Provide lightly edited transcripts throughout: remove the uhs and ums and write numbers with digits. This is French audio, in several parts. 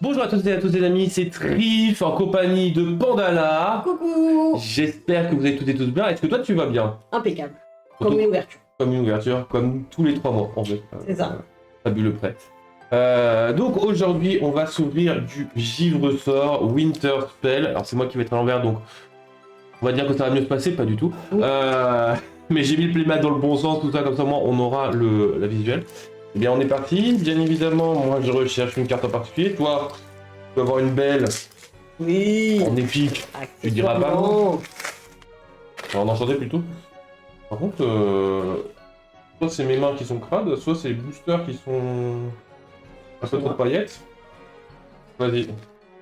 Bonjour à toutes et à tous les amis, c'est Trif en compagnie de Pandala. Coucou. J'espère que vous allez toutes et tous bien. Est-ce que toi tu vas bien? Impeccable. Comme une ouverture. Comme une ouverture, comme tous les 3 mois en fait. C'est ça. Fabuleux prêt. Donc aujourd'hui on va s'ouvrir du Givre-sort Winter Spell. Alors c'est moi qui vais être à l'envers donc on va dire que ça va mieux se passer, pas du tout. Oui. Mais j'ai mis le playmat dans le bon sens, tout ça, comme ça moi on aura la visuelle. Eh bien on est parti, bien évidemment moi je recherche une carte en particulier. Toi tu peux avoir une belle Oui. en épique, tu diras pas Accessoirement. en enchanté plutôt. Par contre, soit c'est mes mains qui sont crades, soit c'est les boosters qui sont un peu trop paillettes. Vas-y.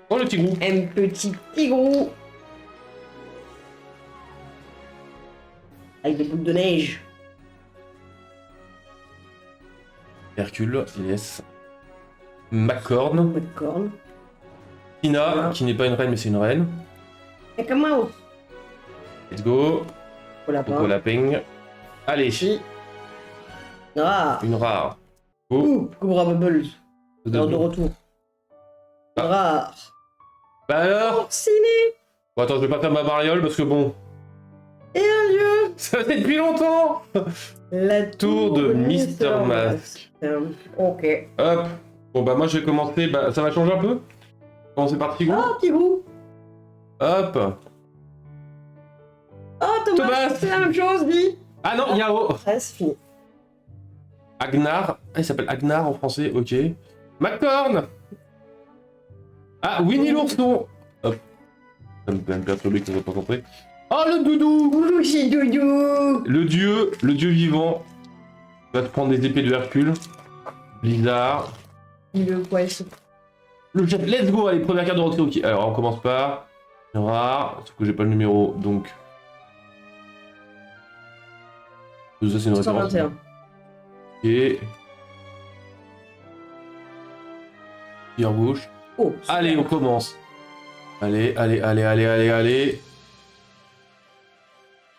Oh le tigrou. Un petit tigrou. Avec des boules de neige. Hercule, yes. Macorne. Pas de cornes. Tina, qui n'est pas une reine mais c'est une reine. Cacamao. Let's go. Au lapin. Coco lapin. Allez, Chi. Ah. une rare. Oh. Cobra Bubbles. Alors de retour. Ah. Rare. Bah alors Ciné. bon, attends, je vais pas faire ma mariole parce que bon, Et un lieu. ça fait depuis longtemps. La Tour de Mr. Mask. Ok. Hop. Bon bah moi je vais commencer, bah ça va changer un peu. Commencer par Tigrou. Oh, tigrou. Hop. Oh, Thomas. Thomas. C'est la même chose, dis. Ah non, Yao. Ouais, c'est fini. Agnar. Ah, il s'appelle Agnar en français, ok. Macorne. Ah, Winnie l'ourson. Hop. Ça me fait me perturber que je n'ai pas compris. Oh, le doudou. Louchi doudou. Le dieu vivant. Va te prendre des épées de Hercule. Blizzard. Le poisson. Le chef, let's go, allez, première carte de rentrée, ok. Alors, on commence par... Rare, sauf que j'ai pas le numéro, donc... Ça, c'est une référence. 121. Ok. Tire gauche. Oh, super. Allez, on commence. Allez, allez, allez, allez, allez, allez.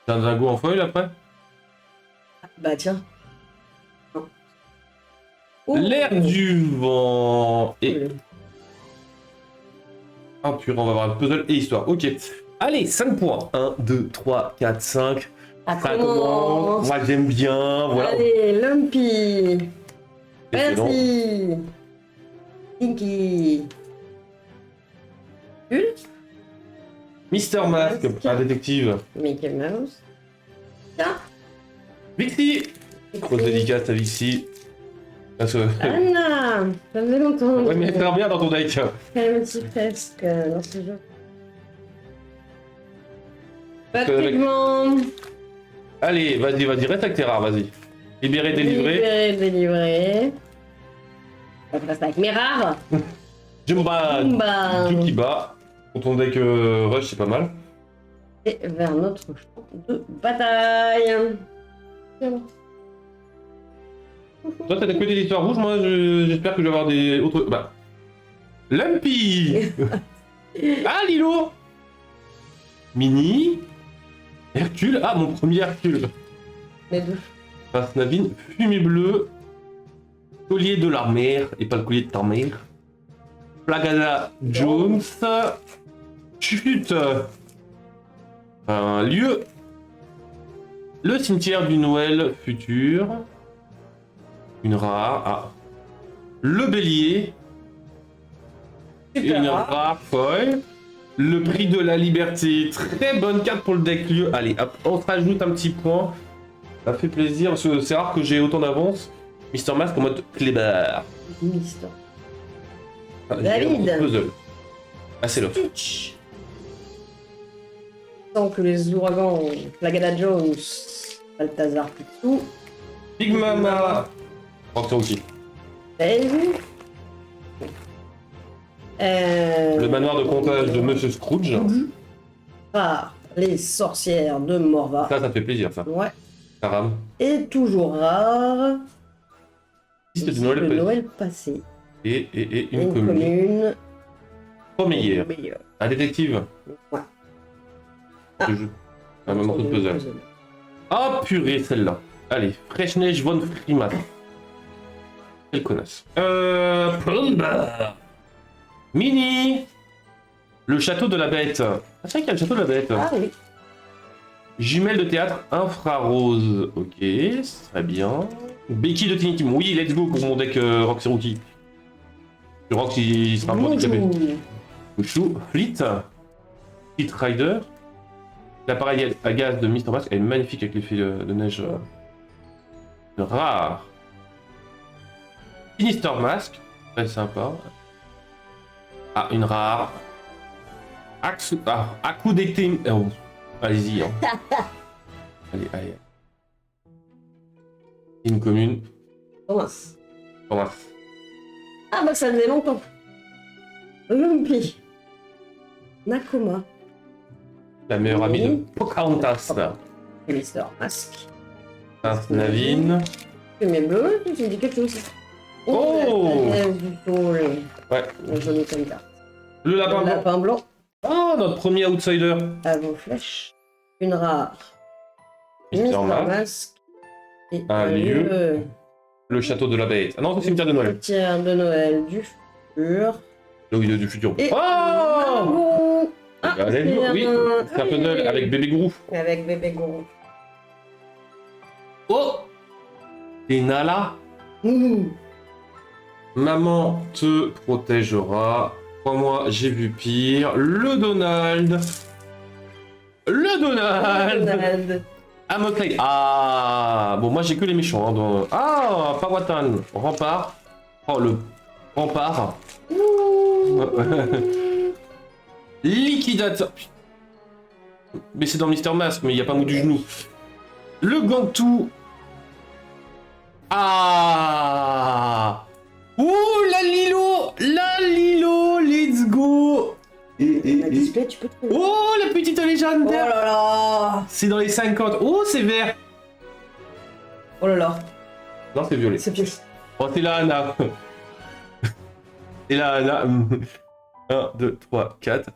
T'as un dingo en foil après? Bah tiens. Oh. L'air du vent. Et... Ah purée, on va avoir un puzzle et histoire. Ok. Allez, 5 points. 1, 2, 3, 4, 5. Ah, Ça commence. Moi j'aime bien. Voilà. Allez, Lumpy. Excellent. Merci. Tinky. Bulle. Mister Mask, un détective. Mickey Mouse. Tiens. Vixie. Grosse dédicace à Vixie. Parce que... Anna. Ça faisait longtemps. Ouais, mais elle fait bien dans ton deck. Un petit presque dans ce jeu. Pas de Parce que avec- pigment. Allez, vas-y, vas-y, reste avec tes rares, vas-y. Libéré, délivré. Libéré, délivré. On passe avec mes rares. Jumba. Bumba. Jukiba. Pour ton deck rush, c'est pas mal. Et vers notre champ de bataille. Toi, t'as que des histoires rouges, moi, j'espère que je vais avoir des autres... Bah... Lumpy. Ah, Lilo. Mini. Hercule. Ah, mon premier Hercule. Les deux. Face Navine. Fumée bleue. Collier de la mer. Et pas le collier de ta mère. Plagada Jones. Chute. Un lieu. Le cimetière du Noël futur. Une rare. Ah. Le bélier. Super Une rare. rare foil. Le prix de la liberté. Très bonne carte pour le deck lieu. Allez, hop, on se rajoute un petit point. Ça fait plaisir parce que c'est rare que j'ai autant d'avance. Mister Mask en mode clébard. Mister. Ah, j'ai David. un puzzle. Ah, c'est l'off. Stitch. Tant que les ouragans, Plagada Jones, Balthazar Picsou, Big Mama. Oh, c'est ok. t'avez vu Le manoir de comptage de Monsieur Scrooge. Rare, les sorcières de Morva. Ça fait plaisir, ça. Ouais. Ça rame. Et toujours rare, Liste de le Noël. Noël passé. Et Une une commune. commune. Première. Meilleure. Un détective. Ouais. Ah. Ce jeu. Un morceau de puzzle. Ah purée, celle-là. Allez, Freshneige von Freeman. Quelle connasse. Plumber. Mini. Le château de la bête. Ah, c'est vrai qu'il y a le château de la bête. Ah oui. Jumelle de théâtre infrarose. Ok, c'est très bien. Béquille de Tiny Team. Oui, let's go pour mon deck Roxy Rookie. Le Rox, il sera un peu handicapé. Chouchou. Fleet. Fleet Rider. L'appareil à gaz de Mr. Mask est magnifique avec l'effet de neige. Rare. Sinister Mask. Très sympa. Ah, une rare. Akudete. Oh. Allez-y. Hein. allez. Une commune. Thomas. Thomas. Ah bah ça faisait longtemps. Lumpy. Nakoma. La meilleure amie de Pocahontas. Mr. Mask. Navine. Mais bleu, tu dis quelque chose. Oh La neige du sol. Ouais. La jolie comme ça. Le lapin Le blanc. lapin blanc. Oh, notre premier outsider. À vos flèches. Une rare. Mr. Mask. Mask. Et Un lieu. Le château de la bête. Ah non, c'est le cimetière de Noël. Cimetière de Noël du futur. Le milieu du futur. Et Oh Margot. Ah, Allez, oui, c'est un puzzle avec bébé gourou. Avec bébé gourou. Oh Et Nala. Ouh. Maman te protégera. Crois-moi, j'ai vu pire. Le Donald. Le Donald. Donald. Amoklai. Ah bon, moi j'ai que les méchants. Hein, dans... Ah, Powhatan. Rempart. Oh, le rempart. Liquidateur. Mais c'est dans Mister Mask, mais il n'y a pas mot du genou. Le Gantou. Ah. Ouh, la Lilo, let's go. La display, tu peux te trouver. Oh, la petite Oh légendaire. là là. C'est dans les 50. Oh, c'est vert. Oh là là. Non, c'est violet. C'est vieux. Oh, c'est la Anna. C'est la Anna. 1, 2, 3, 4.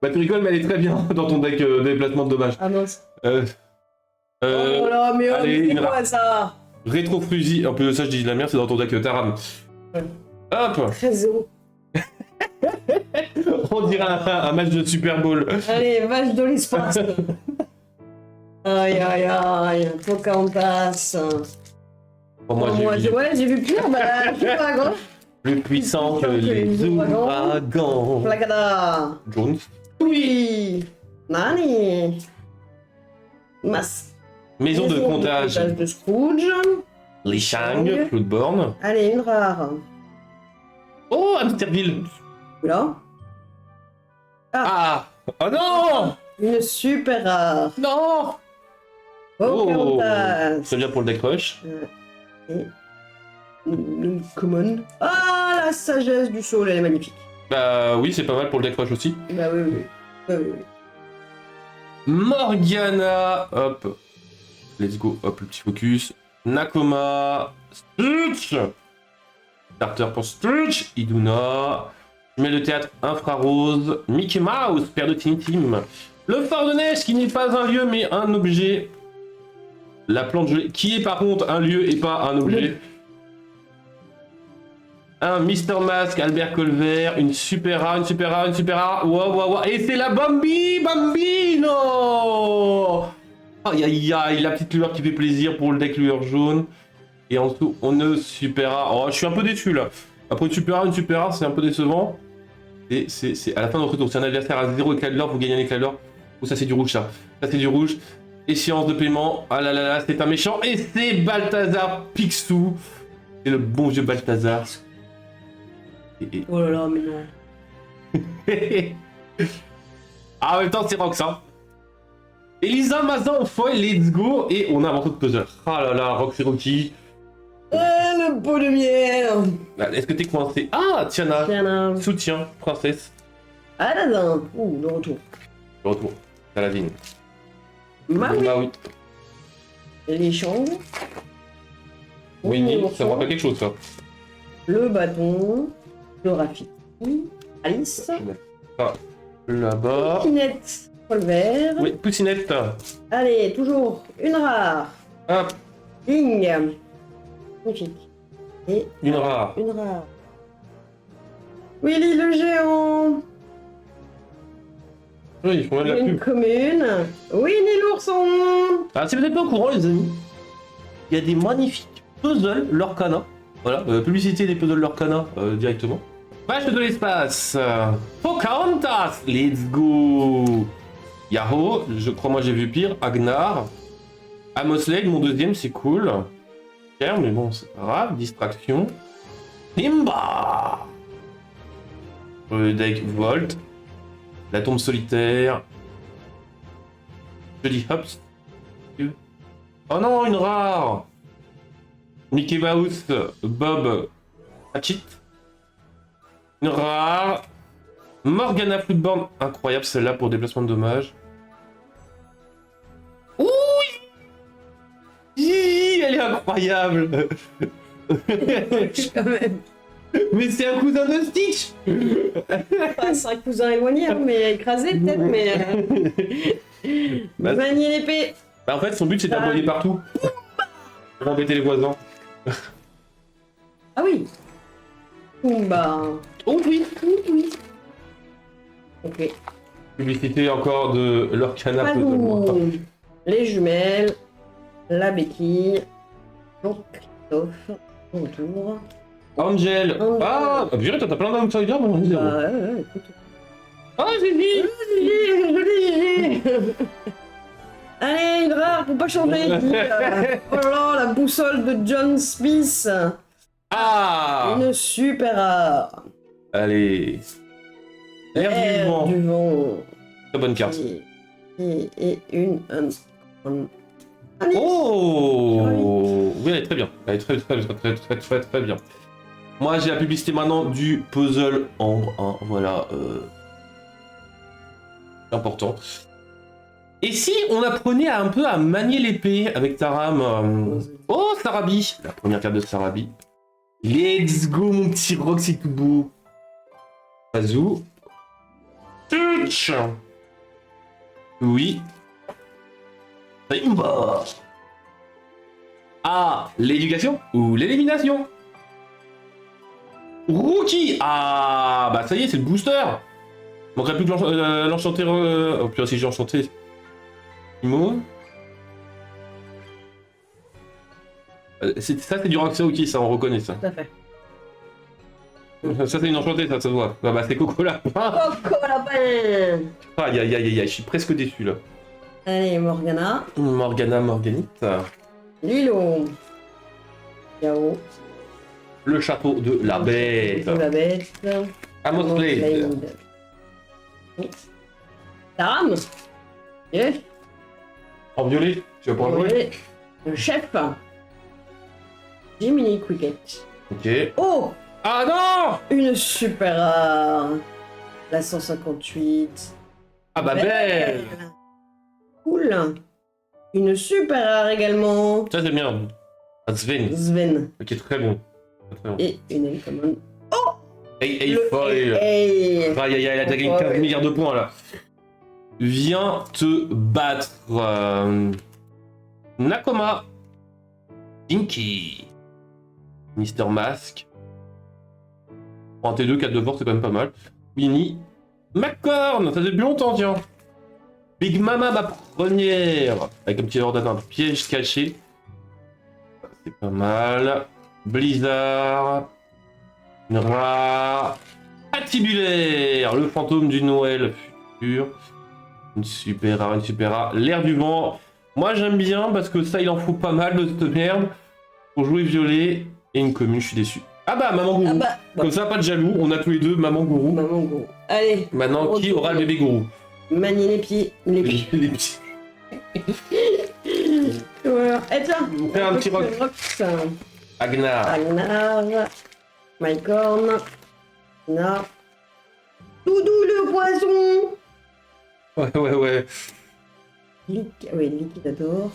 Bah, tu rigoles, mais elle est très bien dans ton deck de déplacement de dommages. Ah mince. Oh Oh là là, mais allez, c'est une quoi ça? Rétro-fusil. En plus de ça, je dis de la merde, c'est dans ton deck Taram. Ouais. Hop. 13-0. On dirait un match de Super Bowl. Allez, vache de l'espace. Aïe aïe aïe, Pocahontas. Pour moi, Moi, j'ai vu ouais, j'ai vu pire, bah, je sais pas, gros. plus puissant que les ouragans. Placada. Jones. Oui. Nani. Mas. Maison de comptage. De Scrooge. Les Shang. Floodborn. Allez, une rare. Oh, Amityville. Là. Ah. Oh non. Une super rare. Non. Pocahontas. C'est bien pour le deck rush. Et une common. Ah, la sagesse du sol, elle est magnifique. Bah oui, c'est pas mal pour le deck rush aussi. Bah oui, oui. Oui. Morgana. Hop. Let's go. Hop, le petit focus. Nakoma. Stitch. Starter pour Stitch. Iduna. Jumelle de théâtre infrarose. Mickey Mouse, père de Tiny Team. Le phare de neige qui n'est pas un lieu mais un objet. La plante gelée qui est par contre un lieu et pas un objet. Un Mister Mask, Albert Colvert, une super rare, une super rare, une super rare. Waouh. Et c'est la Bambino. Aïe aïe aïe, la petite lueur qui fait plaisir pour le deck lueur jaune. Et en dessous, on ne super rare. Oh, je suis un peu déçu là. Après une super rare, c'est un peu décevant. Et c'est à la fin de notre tour. Si un adversaire a 0 éclat de l'or, vous gagnez un éclat de l'or. Oh, ça c'est du rouge ça. Ça c'est du rouge. Échéance de paiement. Ah là là là, c'est un méchant. Et c'est Balthazar Picsou. C'est le bon vieux Balthazar. Oh là là, mais non. Ah, en même temps, c'est Rox, hein. Elisa Mazan en foil, let's go. Et on a un morceau de puzzle. Ah là là, Rox et Rocky. Ah, le pot de miel. Est-ce que t'es coincé? Ah, Tiana. Tiana. Soutien, princesse. Aladdin. Ouh, le retour. Le retour. Saladin. Maui. Maui. Les Shang. Winnie, Ouh, ça me rappelle quelque chose, ça. Le bâton. Le Rafiki. Alice. Ah, là-bas. Pinette. Colvert. Oui, Poussinette. Allez, toujours une rare. Hop, Ling. Magnifique. Et une rare. une rare. Willy le géant. Oui, ils font même de la Une pub. commune. Winnie l'ourson. Alors, si vous n'êtes pas au courant, les amis, il y a des magnifiques puzzles Lorcana. Voilà, publicité des puzzles Lorcana directement. Vache de l'espace. Pocahontas, let's go. Yahoo, je crois moi j'ai vu pire. Agnar. Amos Lane, mon deuxième, c'est cool. Cher, mais bon, c'est pas grave. Distraction. Limba. Deck Volt. La tombe solitaire. Je dis Hops. Oh non, une rare. Mickey Mouse, Bob, Hatchet. Une rare. Morgana Floodborn, incroyable celle-là pour déplacement de dommages. Oui, elle est incroyable. Quand même. Mais c'est un cousin de Stitch. Pas c'est un cousin éloigné, hein, mais écrasé peut-être, mais. Bah, Manier l'épée. en fait, son but c'est d'envoyer partout. Pour embêter les voisins. Ah oui. Bah. Oh oui. Ok. Publicité encore de Lorcana Pas Puzzle. nous. Les jumelles. La béquille. Jean-Christophe. Autour. Angel. Angel. Ah, purée, toi t'as plein d'outsiders, mon ami. Bah, écoute. Ah, j'ai dit. Allez, une rare, faut pas changer. Oh là là, la boussole de John Smith. Ah. Une super rare. Allez. L'air du Air vent. du vent. Très bonne carte. Et une. Allez. Oh. Oui, elle est très bien. Elle est très bien. Moi, j'ai la publicité maintenant du puzzle ambre. Hein, voilà. Important. Et si on apprenait un peu à manier l'épée avec Taram Oh, Sarabi. La première carte de Sarabi. Let's go, mon petit Roxy tout beau. Azou. Touch. Oui. Simba. Ah, l'éducation ou l'élimination. Rookie. Ah, bah ça y est, c'est le booster. Manquerait plus que l'enchanté... Oh putain, si j'ai enchanté... Imo. Ça, c'est du Roxy, ça, on reconnaît ça. Tout à fait. Ça, c'est une enchantée, ça se voit. Ah bah, c'est Coco Lapin. Coco lapin. Aïe, aïe, aïe, aïe, je suis presque déçu, là. Allez, Morgana. Morganite. Lilo. Yao. Le chapeau de la bête. De la bête. Amos Blade. Taram. Yeah. En violet, tu vas pouvoir jouer. Ouais. Le chef. Jiminy Cricket. Ok. Oh, Ah non. une super rare. La 158. Ah bah belle. Cool. Une super rare également. Ça, c'est bien. Ah, Sven. Sven. Ok, très bon. Très bon. Et une Uncommon. Hey, Le foil. Hey. Aïe, aïe, aïe, t'as gagné 15 milliards de points, là. Viens te battre. Nakoma. Dinky. Mister Mask. Pour un T2, 4 de force, c'est quand même pas mal. Winnie. McCorn. Ça fait plus longtemps, tiens. Big Mama, ma première. Avec un petit ordre un piège caché. C'est pas mal. Blizzard. Une rare. Attibulaire. Le fantôme du Noël futur. Une super rare. L'air du vent. Moi j'aime bien parce que ça il en faut pas mal de cette merde. Pour jouer violet. Et une commune, je suis déçu. Ah bah maman gourou. Ah bah, Comme ça pas de jaloux, on a tous les deux maman gourou. maman go. Allez. Maintenant qui aura le bébé gourou? Manier les pieds. Les pieds. Les petits. Voilà. Et tiens. On fait un petit rock. Agnar. Agnar. Mycorn. Na. Doudou le poisson. Ouais. Oui, liquidator.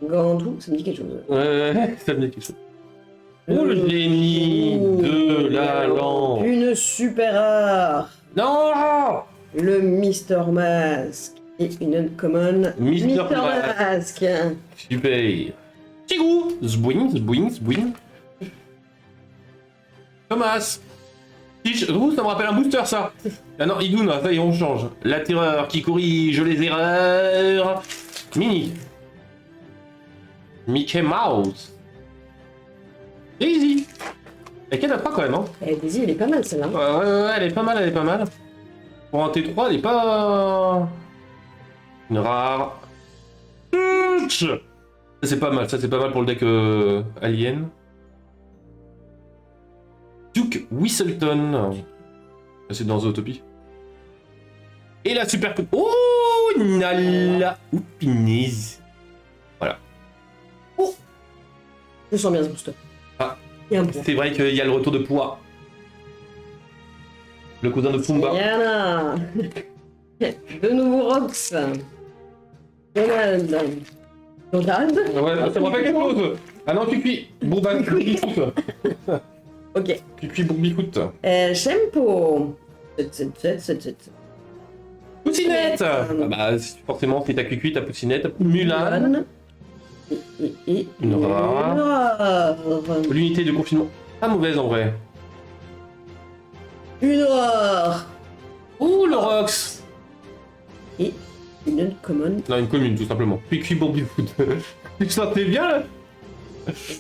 Gandou, ça me dit quelque chose. Ouais, ça me dit quelque chose. Oh le génie de la lampe. Une super rare. Non. Le Mister Mask. Et une uncommon. Mister Mask. Super. Tigou. Zbouing. Thomas. Tiche, ça me rappelle un booster ça. Ah non, Idoun, ça y est, on change. La terreur qui corrige les erreurs. Mini. Mickey Mouse. Daisy. Et qu'elle a pas quand même, hein. Eh, Daisy, elle est pas mal celle-là. Ouais, elle est pas mal, elle est pas mal. Pour un T3, elle est pas... Une rare. Ça c'est pas mal, ça c'est pas mal pour le deck Alien. Duke Whistleton. C'est dans Zootopie. Et la super... Oh, Nala. Oupinaise. Voilà. Je sens bien ce booster. Ah. Il y a un point. C'est vrai qu'il y a le retour de poids. Le cousin de Pumba. Yana. De nouveaux Rox. Donald. Donald. Ouais, ça me rappelle quelque chose. Ah non, Cuicui. Bourban. Ok. Cuicui Bourbicoute. Shempo. 7. Poussinette. Ah bah, forcément, c'est ta Cuicui, ta Poussinette. Mulan. Et Une rare. L'unité de confinement. Pas mauvaise en vrai. Une rare. Oh, le Rox. Et une common. Non, une commune, tout simplement. Cuicui Bourbicoute. Tu te sentais bien là?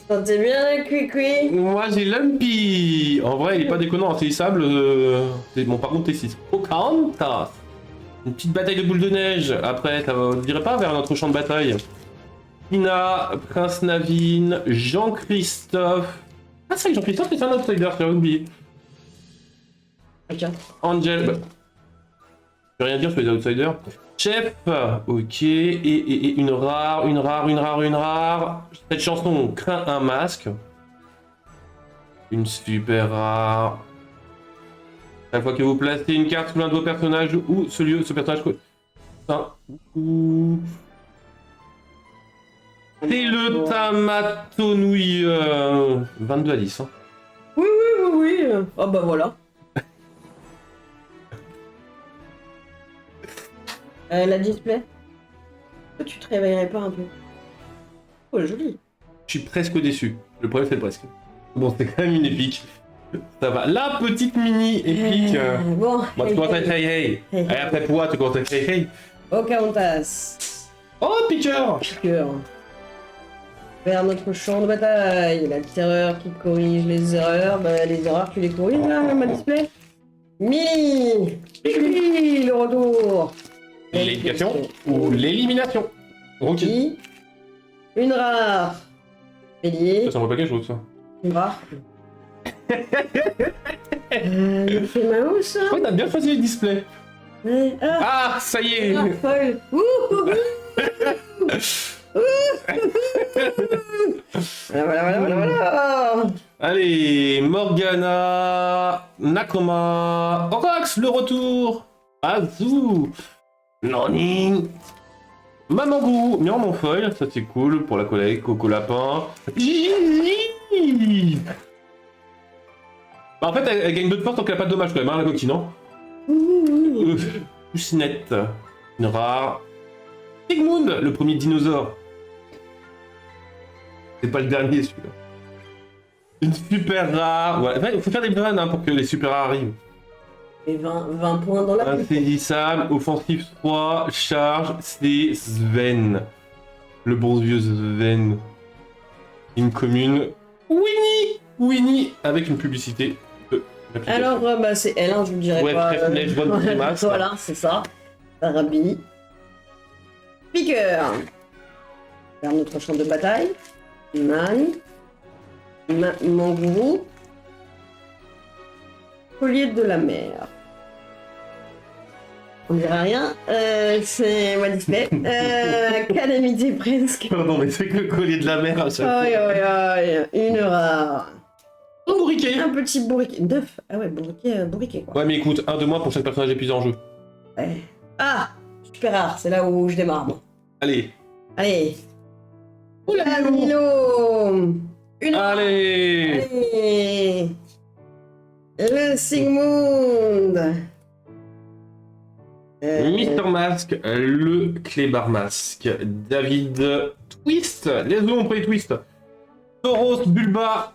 Sentez bien la cuicui. Moi j'ai Lumpy. En vrai, il est pas déconnant, insaisissable. Bon, par contre, T6. Pocahontas. Une petite bataille de boules de neige. Après, ça va, je dirais pas vers notre champ de bataille. Tina, Prince Navin, Jean-Christophe. Ah, c'est vrai que Jean-Christophe, c'est un outsider, j'avais oublié. Ok. Angel. Bah, je peux rien dire sur les outsiders. Chef, ok, et une rare. Cette chanson craint un masque. Une super rare. Chaque fois que vous placez une carte sous l'un de vos personnages ou ce personnage... C'est le Tamatonouille 22 à 10. Hein. Oui. Oh bah voilà. La display. Pourquoi tu te réveillerais pas un peu? Oh, joli. Je suis presque déçu. Le problème, c'est le presque. Bon, c'est quand même une épique. Ça va. La petite mini épique. Bon. Bon, tu commences à être hey. Et après toi, tu commences à être hey. Pocahontas. Oh, piqueur. Piqueur. Vers notre champ de bataille. La terreur qui corrige les erreurs. Bah, les erreurs, tu les corriges là, ma display. Mini. Le retour. L'éducation ou l'élimination. Ok. Une rare. Bélier. Ça me voit pas quelque chose, ça. Une rare. C'est Mouse. Je crois que t'as bien choisi le display. Ouais. Ah, ça y est. Folle. Voilà. Allez, Morgana, Nakoma, Orox, le retour. Azu, Noni, Mamangou, Mian foil, ça c'est cool pour la collègue, Coco Lapin. Gigi. Bah, en fait, elle gagne 2 de force donc elle a pas de dommage quand même, hein, la coquine, non? Poussinette, une rare. Sigmund, le premier dinosaure. C'est pas le dernier celui-là. Une super rare. Ouais, il faut faire des vannes hein, pour que les super rares arrivent. Et 20 points dans la Insaisissable, offensif 3, charge, c'est Sven. Le bon vieux Sven. Une commune. Winnie avec une publicité. Alors, bah, c'est elle, hein, je vous dirais ouais, pas. très Voilà, c'est ça. Arabi. Piqueur. Vers notre champ de bataille. Man. Mangourou. Collier de la mer. On dirait rien. C'est moi display. Calamité presque. Pardon, mais c'est que le collier de la mer à chaque fois. Aïe. Une rare. Un bourriquet. Un petit bourriquet. 9. Ah ouais, bourriquet quoi. Ouais, mais écoute, 1 de moins pour chaque personnage épuisé en jeu. Ouais. Ah, super rare, c'est là où je démarre. Bon. Allez. Oula, Milo. Une rare. Allez. Le Sigmund. Mister Mask, le Clébar Mask, David Twist, les deux ont pris Twist, Tauros, Bulba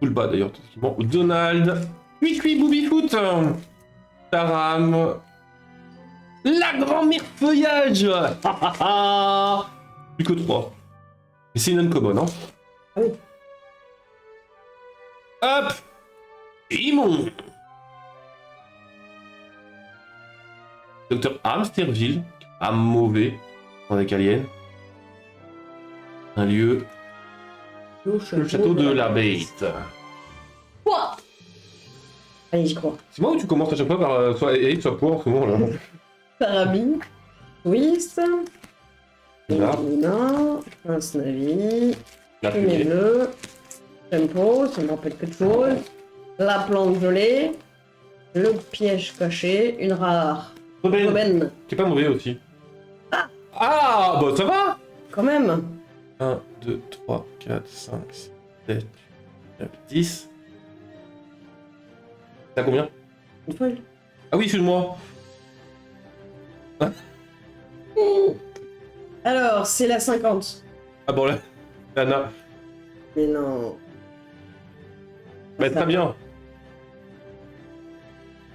d'ailleurs, effectivement, Donald, Cuit booby foot. Taram. La grand-mère feuillage. Plus que 3. Mais c'est une uncommon, hein. Ah oui. Hop. Imon. Docteur Hamsterville. Un mauvais. On est alien. Un lieu. Le château de la Bête. Quoi? Allez, j'y crois. C'est moi où tu commences à chaque fois par soit Eric, soit Poir en ce moment là. Parabi, Twist, Là. Luna, Prince Navi, La Fumée fumée. bleue, Tempo, ça me rappelle quelque chose, la plante gelée, le piège caché, une rare. Rebelle. Aubaine, Qui est pas mauvais aussi. Ah bah ça va. quand même. 1, 2, 3, 4, 5, 6, 7, 9, 10. T'as combien? Une folle. Ah oui, excuse-moi. Alors, c'est la 50. Ah bon là. Anna. Mais non. Bah très bien.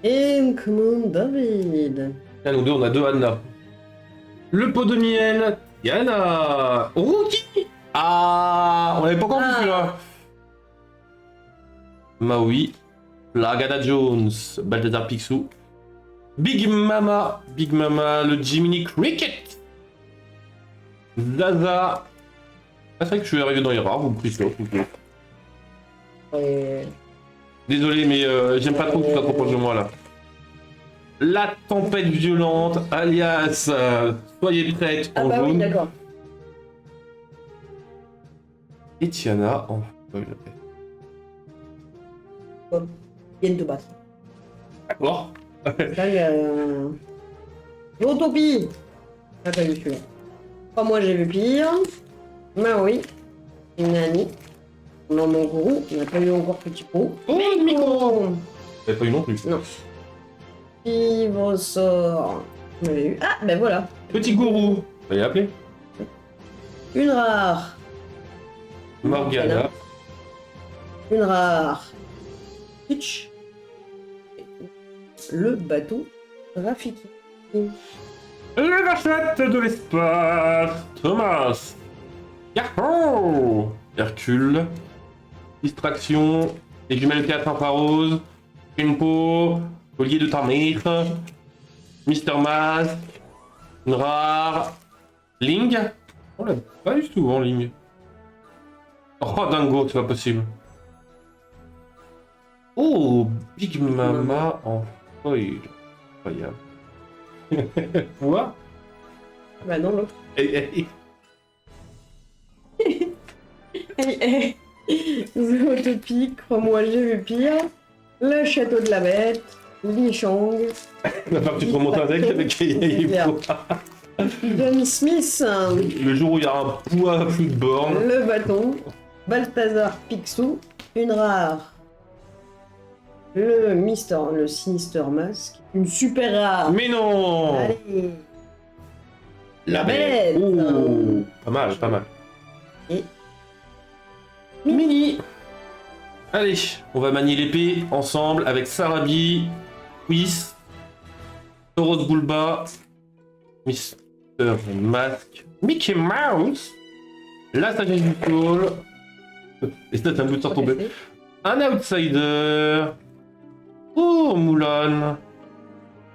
Et comment David? Là, nous deux, on a deux Anna. Le pot de miel. Yana. Rookie. Ah, on avait pas encore vu Ah. celui-là. Maui. Lagana Jones. Balthazar Picsou. Big Mama. Big Mama. Le Jiminy Cricket. Zaza. Ah, c'est vrai que je suis arrivé dans les rares, vous me priez. Ouais. Désolé, mais j'aime pas trop que tu sois trop proche de moi là. La tempête violente, alias soyez prête Ah en bah oui, jaune. d'accord. Et Tiana en foil. Vienne de battre. D'accord. Là, il y a... L'Utopie. Ah, t'as vu celui-là. Pas moi, j'ai vu pire. Bah oui. Nani. On a mon gourou. On n'a pas eu encore petit pot. Oh, le micro. T'avais pas eu non plus. Non. Vivre sort. On avait eu. Ah, ben voilà. Petit gourou. Fallait l'appeler. Une rare. Morgana. Une rare. Pitch. Le bateau. Rafiki. Le vachette de l'espace. Thomas. Yahoo. Hercule. Distraction. Les jumelles 4 infraroses. Tempo. Collier de ta mère. Mister Mask. Une rare. Ling. On l'a pas du tout en ligne. Oh dingo, c'est pas possible. Oh, Big Mama en foil. Incroyable. Quoi? Bah non, l'autre. Eh, Zootopie, crois-moi, j'ai vu pire. Le château de la bête. Lichong. La partie pour monter avec John Smith. Le jour où il y a un poids flou de borne. Le bâton. Balthazar Picsou. Une rare. Le Sinister Mask. Une super rare. Mais non! Allez. La bête. Oh, pas mal, pas mal. Et Mini. Allez, on va manier l'épée ensemble avec Sarabi, Whis, Tauros Bulba, Mister Mask, Mickey Mouse, la sagesse du Call, et ça, c'est un bout de se retomber. Un outsider, oh Moulin,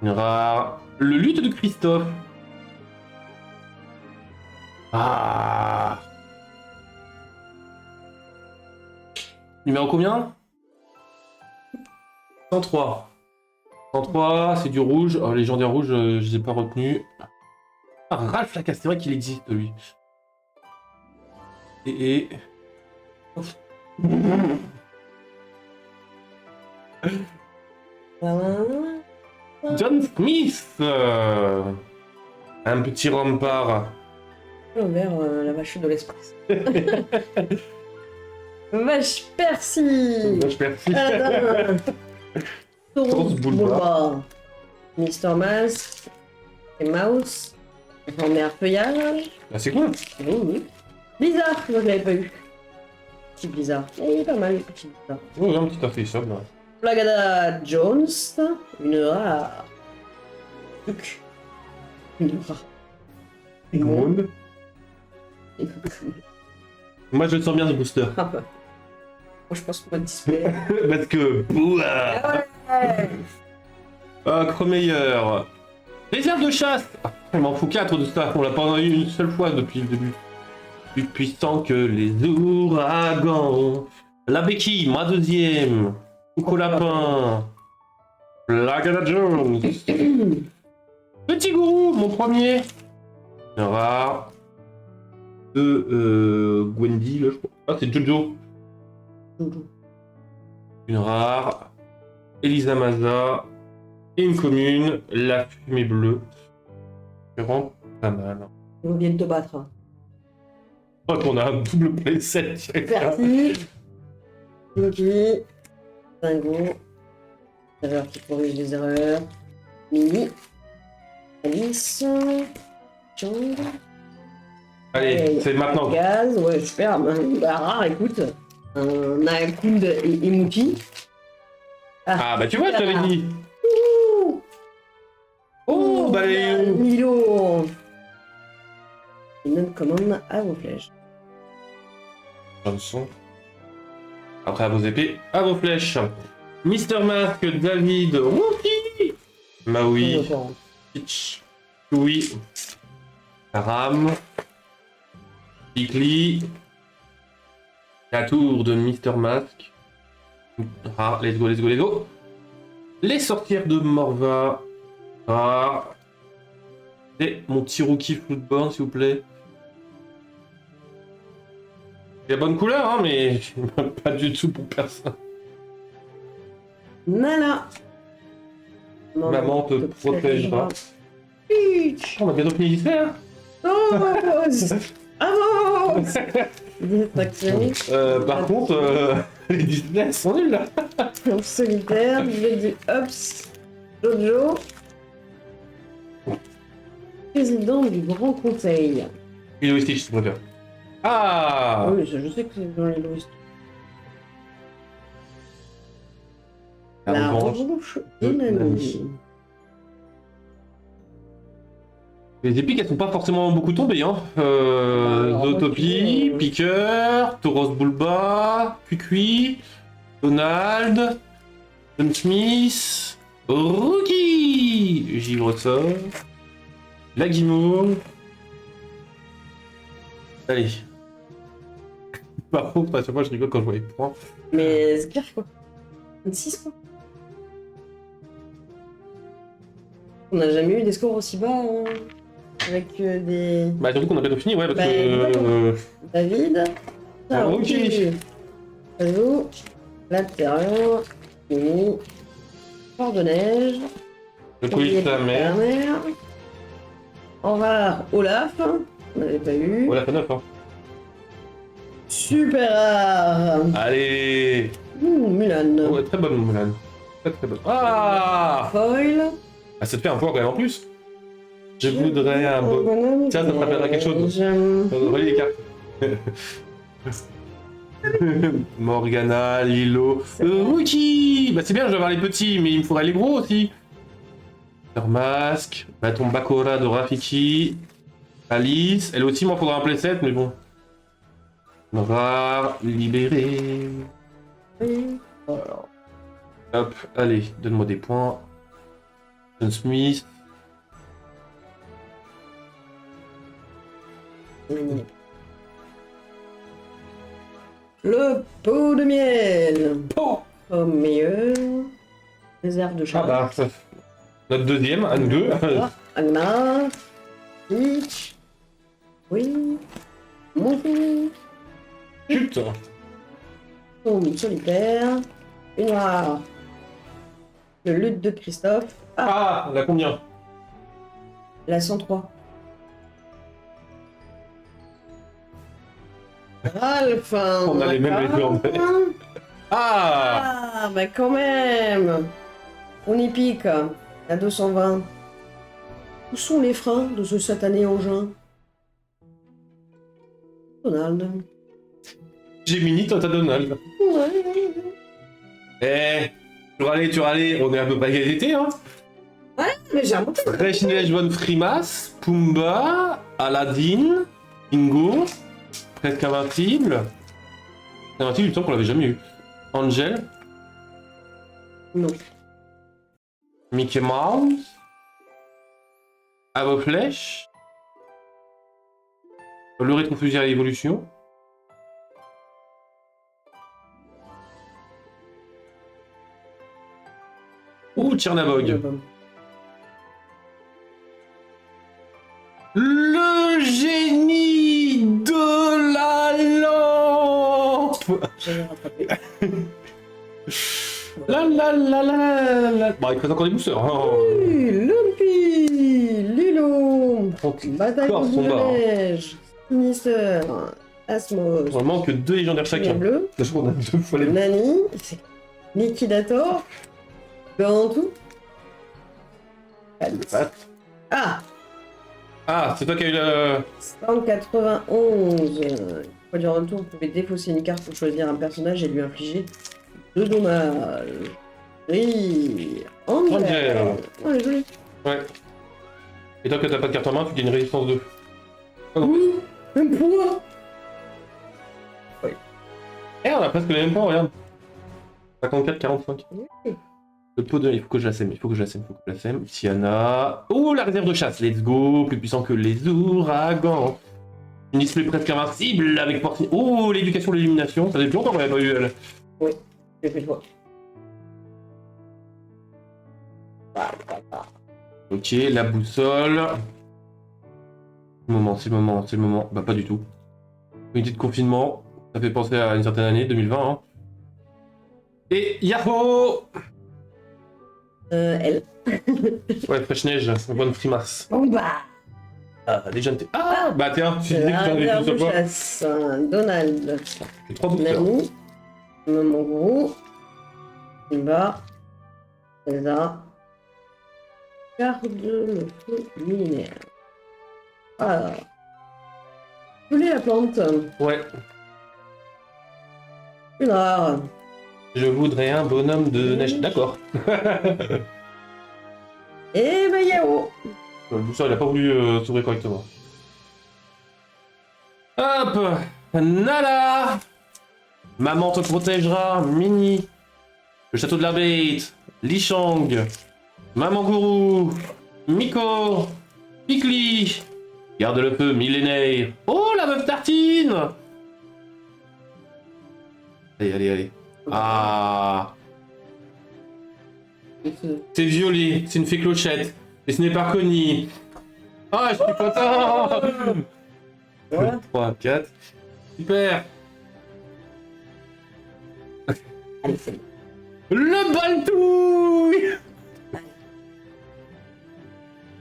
une rare, le lutte de Christophe. Ah. Numéro combien? 103. 103, c'est du rouge. Oh, légendaire rouge, je les ai pas retenus. Ah, Ralph Lacasse, c'est vrai qu'il existe, lui. Et... John Smith. Un petit rempart. Vers la vache de l'espace. Vache persil. Je merci. Aladdin. Tauros Tauros Bulba. Bulba. Mister Mask. Et Mouse. On est feuillage. Ah, c'est cool. Oui. Blizzard, moi je l'avais pas eu. Petit Blizzard. Il est pas mal, le petit Blizzard. Oh, un petit affaissable. Flagada Jones, une rare. Truc. Une rare. Monde. Moi, je le sens bien ce booster. Ah bah. Moi, je pense qu'on va display. Parce que. Ouah. Cromeilleur. Réserve de chasse. Ah, je m'en fous 4 de ça. On l'a pas eu une seule fois depuis le début. Plus puissant que les ouragans. La béquille, ma deuxième. Coucou lapin. Flagada Jones. Petit gourou, mon premier. Un rare. De Gwendy, là, je crois. Ah, c'est Jojo. Une rare. Elisa Maza. Et une commune. La fumée bleue. C'est vraiment pas mal. On vient de te battre. Je crois qu'on a un double playset. Parti. Lucky. Dingo. Erreur qui corrige les erreurs. Mini. Alice. Chang. Allez, c'est maintenant. Gaz, ouais, super. Bah, rare, écoute. Naakund et Mouki. Ah, bah tu vois, je t'avais dit. Ouh. Oh, bah les. Milo. Une autre commande à vos flèches. Johnson. Après à vos épées, à vos flèches. Mister Mask, David, Wookie, Maui, Peach, Chewie, Ram, Pikli, la tour de Mister Mask. Ah, let's go, let's go, let's go. Les sorcières de Morva. Ah. Et mon petit rookie Floodborn, s'il vous plaît. Il a bonne couleur, hein, mais pas du tout pour personne. Nana. Maman te protégera. Peach. On a bientôt fini Disney, hein. Avance. Avance. Distraction. Par contre, les Disney elles sont nuls là. En solitaire, je vais du Ups. Jojo. Président du Grand Conseil. Lilo et Stitch, je préfère. Ah, Oui, je sais que c'est dans les Louis. La revanche de Nani. Les épiques elles sont pas forcément beaucoup tombées, hein. Alors, Zootopie, Piqueur, Tauros Bulba, Cuicui, Donald, John Smith, Rookie, Givre sort, la Guimauve. Allez. Par contre, à chaque fois je rigole quand je vois les points. Mais c'est clair quoi. 26 quoi. On n'a jamais eu des scores aussi bas hein, avec des. Bah surtout qu'on a bientôt fini, ouais, parce Bah, que... David. Ah, ok. Allo. L'intérieur. Mini. Fort de neige. Le colis de ta mère. En rare, Olaf. On n'avait pas eu. Ouais, la fait 9, hein. Super rare. Allez. Mulan. Ouais, très bonne, Mulan. Très très bonne. Ah, Foil. ah, ça te fait un point quand même en plus. Je voudrais un beau... Bonhomme. Tiens, ça te rappellera quelque chose. Relis les cartes. Morgana, Lilo, Rookie. Bah c'est bien, je vais avoir les petits, mais il me faudrait les gros aussi. Leur masque, bâton Bakura de Rafiki, Alice, elle aussi m'en faudra un playset, mais bon. Rare, libéré. Hop, allez, donne-moi des points. John Smith. Le pot de miel. Oh, Au meilleur. Réserve de ah charge. bah, ça- notre deuxième, à nous deux. Agna. Peach. Oui. Monty. Putain. Tombe solitaire. Une rare. Le lutte de Christophe. Ah, Ah, on a combien? la 103. Ralph. On a les mêmes légendes. Ah, Ah, bah quand même. On y pique. À 220. Où sont les freins de ce satané engin? Donald. Gemini, toi t'as Donald. Ouais. Eh, Tu râlais, on est un peu pas égalité, hein. Mais j'ai remonté. Reichenlech von Frimas, Pumba, Aladdin, Bingo, Presque Invincible. Invincible, il me semble qu'on l'avait jamais eu. Angel, Non. Mickey Mouse, À vos flèches, le rétrofusil à l'évolution. Ou Tchernabog. Le génie de la lampe. J'avais rattrapé. La. Bon, il présente encore des boosters. Hein. Oui, Lumpy, Lilo, Bataille Corps de son bas. neige, Sinister, Asmos, Vraiment que 2 légendaires Chien chacun. bleu, Sachant qu'on a 2 fois les Nani, Liquidator, Gantou. Ah, Ah, c'est toi qui as eu le. 191. Fois du retour, vous pouvez défausser une carte pour choisir un personnage et lui infliger 2 dommages. Oui, Angel. Ouais, joli. Ouais. Et tant que t'as pas de carte en main, tu gagnes résistance 2. Oui, même point. Eh, on a presque les mêmes points, regarde. 54, 45. Oui. Le pot de. Il faut que je la sème, il faut que je la sème. Tiana. Oh, la réserve de chasse, let's go. Plus puissant que les ouragans. Une display presque invincible avec portée. Oh, l'éducation, l'élimination. Ça fait longtemps qu'on n'avait pas eu elle. J'ai fait le choix. Ok, la boussole. C'est le moment. Bah, pas du tout. Unité de confinement. Ça fait penser à une certaine année, 2020. Hein. Et Yahoo! Elle. Ouais, Fraîche-Neige, bonne frimasse. Bon bah. Ah, déjà. Ah, bah tiens, tu disais que La t'en avais rivière vu de sur quoi? chasse. Donald. J'ai 3 boosters. Nani. Maman gros. Simba. Zelda. Garde le feu millénaire. Voilà. Voulez la plante. Ouais. Une rare. Je voudrais un bonhomme de neige. D'accord. Et ben Yao. Le booster, il a pas voulu s'ouvrir correctement. Hop! Nala! Maman te protégera, Mini. Le château de la bête. Lichang. Maman gourou. Miko. Pikli. Garde le feu, millénaire. Oh, la meuf tartine! Allez. Ah! C'est violet, c'est une fée clochette. Et ce n'est pas Connie. Ah, je suis content! Voilà. 3, 4. Super! Allez, c'est bon. Le baltouille!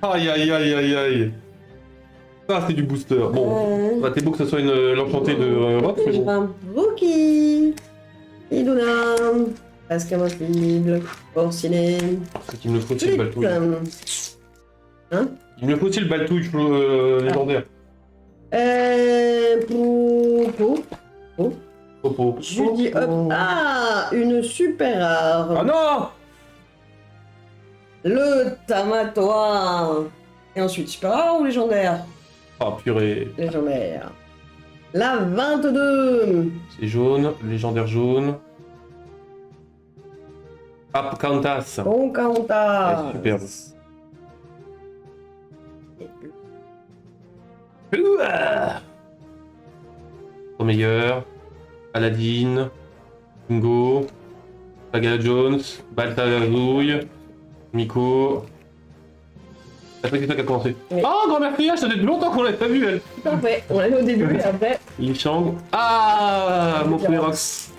Aïe. Ça, c'est du booster. Bon, bah, t'es beau que ce soit l'enchantée de Rock, mais bon. Un Rookie. Iduna. Presque invincible. Porcelaine. Ce qu'il me faut, c'est le baltouille. Hein? Il me faut aussi le baltouille légendaire. Popo. Judy Hop. Ah, une super rare. Ah non! Le Tamatoa. Et ensuite, super rare ou légendaire? Ah, purée. Légendaire. La 22. C'est jaune, légendaire jaune. Hop, Countess. Pocahontas. Ouais, superbe. Ouah. Au meilleur. Aladdin. Bingo. Saga Jones. Baltazouille. Miko. Après, c'est toi qui a commencé. Oui. Oh, grand-mère Criage, ça fait longtemps qu'on l'avait pas vu, elle. Parfait. On l'a vu au début et après. Li Shang. Ah, mon premier Rox.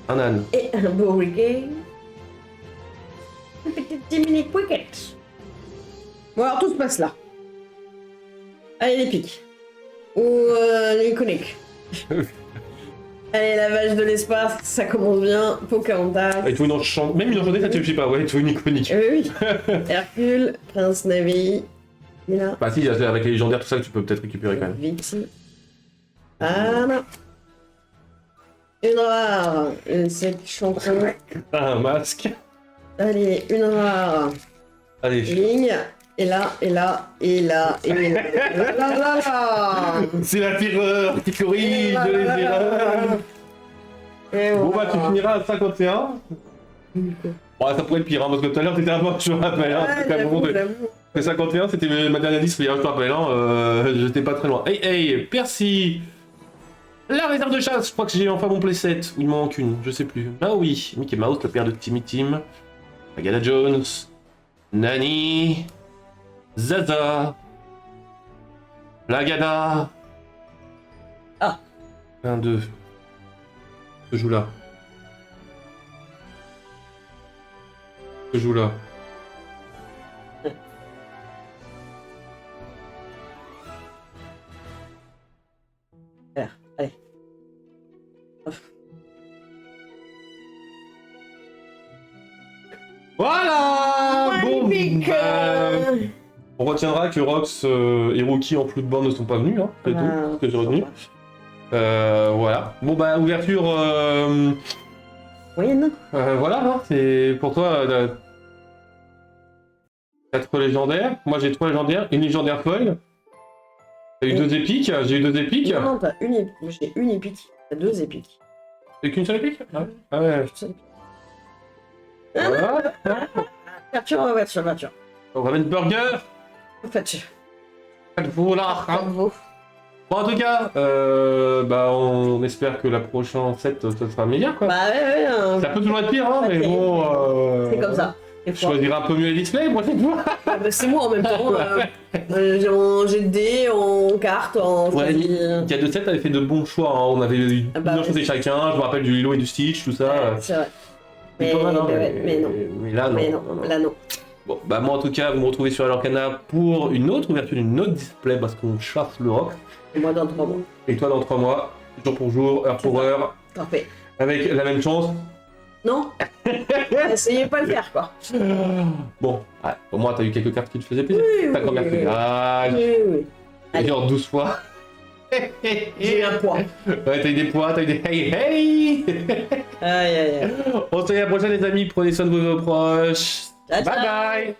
Un âne. Et un beau reggae. Une petite Jiminy Cricket. Bon, alors tout se passe là. Allez, les pics. Ou les coniques. Allez, la vache de l'espace, ça commence bien. Pocahontas. Il faut une enchantée. Même une enchantée, ça te suffit pas. Ouais, il faut une iconique. Oui. Hercule, Prince Navy. Mila. Bah, si, avec les légendaires, tout ça, tu peux peut-être récupérer quand même. Vixie. Anna. Une rare. Cette chanson. Un masque. Allez, une rare. Allez. Ligne. Et là, et là, et là, et là. Là, là, là, là. C'est la terreur qui corrige les erreurs. Et Bon bah voilà. tu finiras à 51. Bon ça pourrait être pire hein, parce que tout à l'heure t'étais à mort, je me rappelle. Hein, Ouais, c'était à un moment j'avoue, de- j'avoue. Après 51 c'était ma dernière liste, je te rappelle, hein, j'étais pas très loin. Hey, Percy. La réserve de chasse, je crois que j'ai enfin mon playset, ou il m'en manque une, je sais plus. Ah oui, Mickey Mouse, le père de Timmy Tim, Agada Jones, Nani, Zaza, Lagada. Ah. 22. Je joue là. Je joue là. Allez. Voilà. Magnifique. Bon, on retiendra que Rox et Rookie en flou de bande ne sont pas venus, hein, c'est tout ce que j'ai retenu. Voilà. Bon bah ouverture. Moyenne. Voilà, hein, c'est pour toi 4 légendaires. Moi j'ai 3 légendaires, une légendaire foil. T'as eu 2 épiques, j'ai eu 2 épiques. Non, t'as une épique. J'ai une épique. T'as 2 épiques. T'as qu'une seule épique? Ah ouais. Voilà. Ouverture. On va mettre burger. Faites. Voilà. hein. Bravo. Bon en tout cas, bah on espère que la prochaine set ça sera meilleur quoi. Bah ouais, Ça peut toujours être pire hein, mais c'est- bon. c'est comme ça. Des Je fois. choisirai un peu mieux les displays, moi cette fois. Ah, bah, c'est moi en même temps. En jet de dés, en carte, en. Ouais, il y a 2 sets, t'avais fait de bons choix. Hein. On avait eu Ah bah, plusieurs choses chacun. Je me rappelle du Lilo et du Stitch, tout ça. C'est vrai. C'est pas mal, hein, mais non. Mais là, non. Mais non, là non. Bon, bah moi en tout cas, vous me retrouvez sur Alorcana pour une autre ouverture d'une autre display parce qu'on chasse le rock. Et moi dans 3 mois. Et toi dans 3 mois, jour pour jour, heure pour heure, Parfait. avec la même chance. Non. Essayez pas de le faire quoi. Bon, ouais, au moins t'as eu quelques cartes qui te faisaient plaisir. Oui, T'as oui, quand même oui, fait. oui. Ah, Oui. Allez. genre 12 fois. J'ai eu un poids. Ouais, t'as eu des poids, t'as eu des hey. Aïe aïe aïe. On se dit à la prochaine les amis, prenez soin de vos proches. Ciao, Bye ciao. bye.